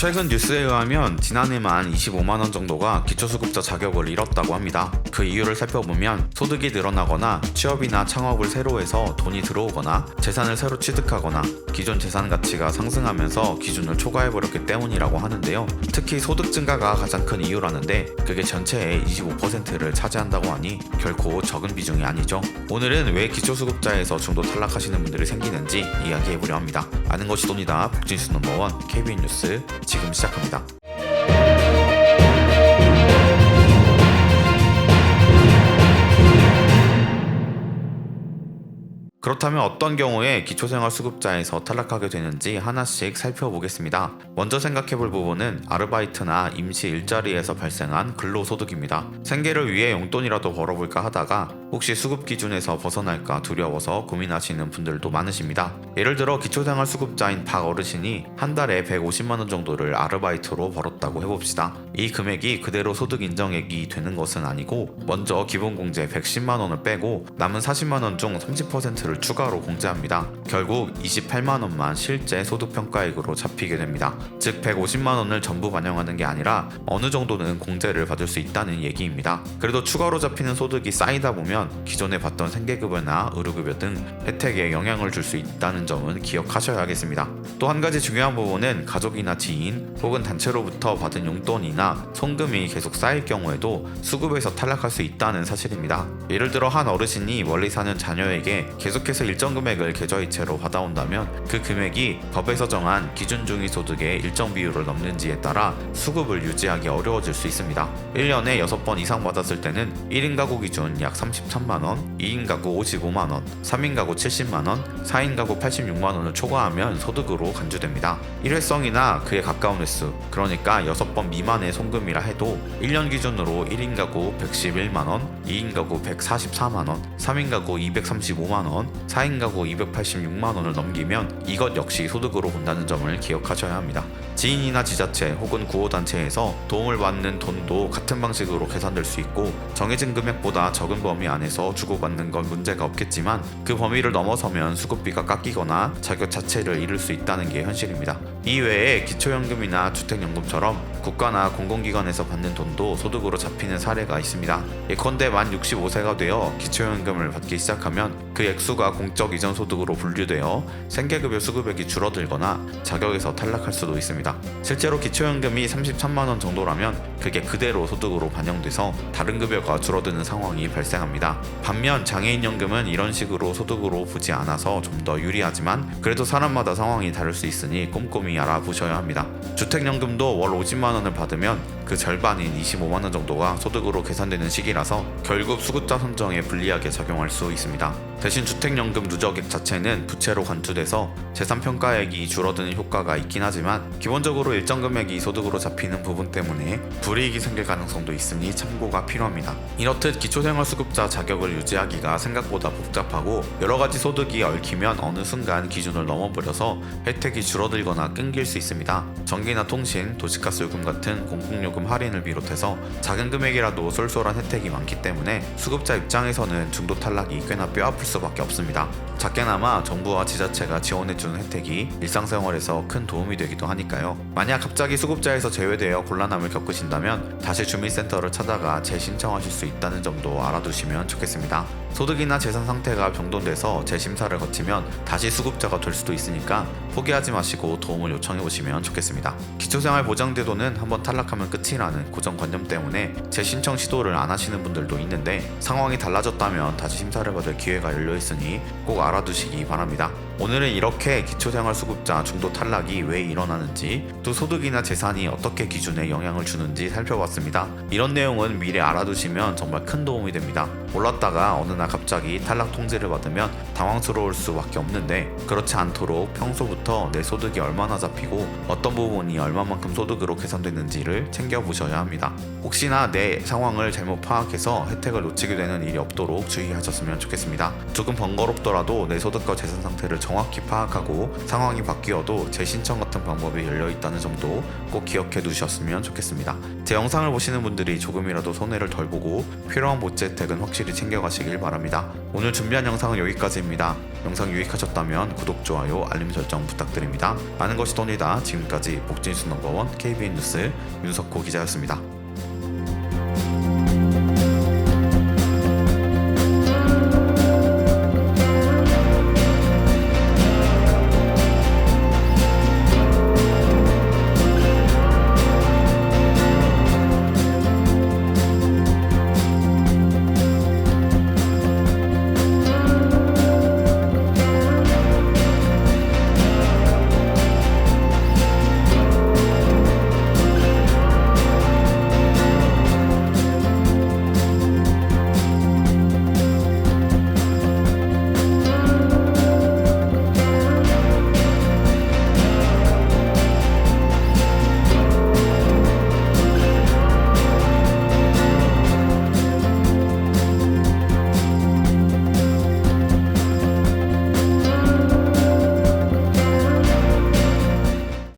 최근 뉴스에 의하면 지난해만 25만원 정도가 기초수급자 자격을 잃었다고 합니다. 그 이유를 살펴보면 소득이 늘어나거나 취업이나 창업을 새로 해서 돈이 들어오거나 재산을 새로 취득하거나 기존 재산 가치가 상승하면서 기준을 초과해버렸기 때문이라고 하는데요. 특히 소득 증가가 가장 큰 이유라는데 그게 전체의 25%를 차지한다고 하니 결코 적은 비중이 아니죠. 오늘은 왜 기초수급자에서 중도 탈락하시는 분들이 생기는지 이야기해보려 합니다. 아는 것이 돈이다. 북진수 넘버원 KBN 뉴스 지금 시작합니다. 그렇다면 어떤 경우에 기초생활수급자에서 탈락하게 되는지 하나씩 살펴보겠습니다. 먼저 생각해볼 부분은 아르바이트나 임시 일자리에서 발생한 근로소득입니다. 생계를 위해 용돈이라도 벌어볼까 하다가 혹시 수급 기준에서 벗어날까 두려워서 고민하시는 분들도 많으십니다. 예를 들어 기초생활수급자인 박 어르신이 한 달에 150만원 정도를 아르바이트로 벌었다고 해봅시다. 이 금액이 그대로 소득 인정액이 되는 것은 아니고 먼저 기본공제 110만원을 빼고 남은 40만원 중 30%를 추가로 공제합니다. 결국 28만원만 실제 소득평가액으로 잡히게 됩니다. 즉 150만원을 전부 반영하는 게 아니라 어느 정도는 공제를 받을 수 있다는 얘기입니다. 그래도 추가로 잡히는 소득이 쌓이다 보면 기존에 받던 생계급여나 의료급여 등 혜택에 영향을 줄 수 있다는 점은 기억하셔야겠습니다. 또 한 가지 중요한 부분은 가족이나 지인 혹은 단체로부터 받은 용돈이나 송금이 계속 쌓일 경우에도 수급에서 탈락할 수 있다는 사실입니다. 예를 들어 한 어르신이 멀리 사는 자녀에게 계속해서 일정 금액을 계좌이체로 받아온다면 그 금액이 법에서 정한 기준 중위 소득의 일정 비율을 넘는지에 따라 수급을 유지하기 어려워질 수 있습니다. 1년에 6번 이상 받았을 때는 1인 가구 기준 약 33만원, 2인 가구 55만원, 3인 가구 70만원, 4인 가구 86만원을 초과하면 소득으로 간주됩니다. 일회성이나 그에 가까운 횟수, 그러니까 6번 미만의 송금이라 해도 1년 기준으로 1인 가구 111만원, 2인 가구 144만원, 3인 가구 235만원, 4인 가구 286만원을 넘기면 이것 역시 소득으로 본다는 점을 기억하셔야 합니다. 지인이나 지자체 혹은 구호단체에서 도움을 받는 돈도 같은 방식으로 계산될 수 있고 정해진 금액보다 적은 범위 안에서 주고받는 건 문제가 없겠지만 그 범위를 넘어서면 수급비가 깎이거나 자격 자체를 잃을 수 있다는 게 현실입니다. 이외에 기초연금이나 주택연금처럼 국가나 공공기관에서 받는 돈도 소득으로 잡히는 사례가 있습니다. 예컨대 만 65세가 되어 기초연금을 받기 시작하면 그 액수가 공적 이전 소득으로 분류되어 생계급여 수급액이 줄어들거나 자격에서 탈락할 수도 있습니다. 실제로 기초연금이 33만원 정도라면 그게 그대로 소득으로 반영돼서 다른 급여가 줄어드는 상황이 발생합니다. 반면 장애인연금은 이런 식으로 소득으로 보지 않아서 좀 더 유리하지만 그래도 사람마다 상황이 다를 수 있으니 꼼꼼히 알아보셔야 합니다. 주택연금도 월 50만원을 받으면 그 절반인 25만원 정도가 소득으로 계산되는 시기라서 결국 수급자 선정에 불리하게 작용할 수 있습니다. 대신 주택연금 누적액 자체는 부채로 간주돼서 재산평가액이 줄어드는 효과가 있긴 하지만 기본적으로 일정 금액이 소득으로 잡히는 부분 때문에 불이익이 생길 가능성도 있으니 참고가 필요합니다. 이렇듯 기초생활수급자 자격을 유지하기가 생각보다 복잡하고 여러가지 소득이 얽히면 어느 순간 기준을 넘어버려서 혜택이 줄어들거나 끊길 수 있습니다. 전기나 통신, 도시가스 요금 같은 공공요금 할인을 비롯해서 작은 금액이라도 쏠쏠한 혜택이 많기 때문에 수급자 입장에서는 중도 탈락이 꽤나 뼈아플 수밖에 없습니다. 작게나마 정부와 지자체가 지원해주는 혜택이 일상생활에서 큰 도움이 되기도 하니까요. 만약 갑자기 수급자에서 제외되어 곤란함을 겪으신다면 다시 주민센터를 찾아가 재신청하실 수 있다는 점도 알아두시면 좋겠습니다. 소득이나 재산 상태가 변동돼서 재심사를 거치면 다시 수급자가 될 수도 있으니까 포기하지 마시고 도움을 요청해보시면 좋겠습니다. 기초생활보장제도는 한번 탈락하면 끝이라는 고정관념 때문에 재신청 시도를 안 하시는 분들도 있는데 상황이 달라졌다면 다시 심사를 받을 기회가 열려있으니 꼭 알아두시기 바랍니다. 오늘은 이렇게 기초생활수급자 중도 탈락이 왜 일어나는지 또 소득이나 재산이 어떻게 기준에 영향을 주는지 살펴봤습니다. 이런 내용은 미리 알아두시면 정말 큰 도움이 됩니다. 몰랐다가 어느 날 갑자기 탈락 통지를 받으면 당황스러울 수밖에 없는데 그렇지 않도록 평소부터 내 소득이 얼마나 잡히고 어떤 부분이 얼마만큼 소득으로 계산되는지를 챙겨보셔야 합니다. 혹시나 내 상황을 잘못 파악해서 혜택을 놓치게 되는 일이 없도록 주의하셨으면 좋겠습니다. 조금 번거롭더라도 내 소득과 재산 상태를 정확히 파악하고 상황이 바뀌어도 재신청 같은 방법이 열려있다는 점도 꼭 기억해 두셨으면 좋겠습니다. 제 영상을 보시는 분들이 조금이라도 손해를 덜 보고 필요한 복지 혜택은 확실히 챙겨가시길 바랍니다. 오늘 준비한 영상은 여기까지입니다. 영상 유익하셨다면 구독, 좋아요, 알림 설정 부탁드립니다. 많은 것이 돈이다. 지금까지 복지뉴스 넘버원 KBN 뉴스 윤석호 기자였습니다.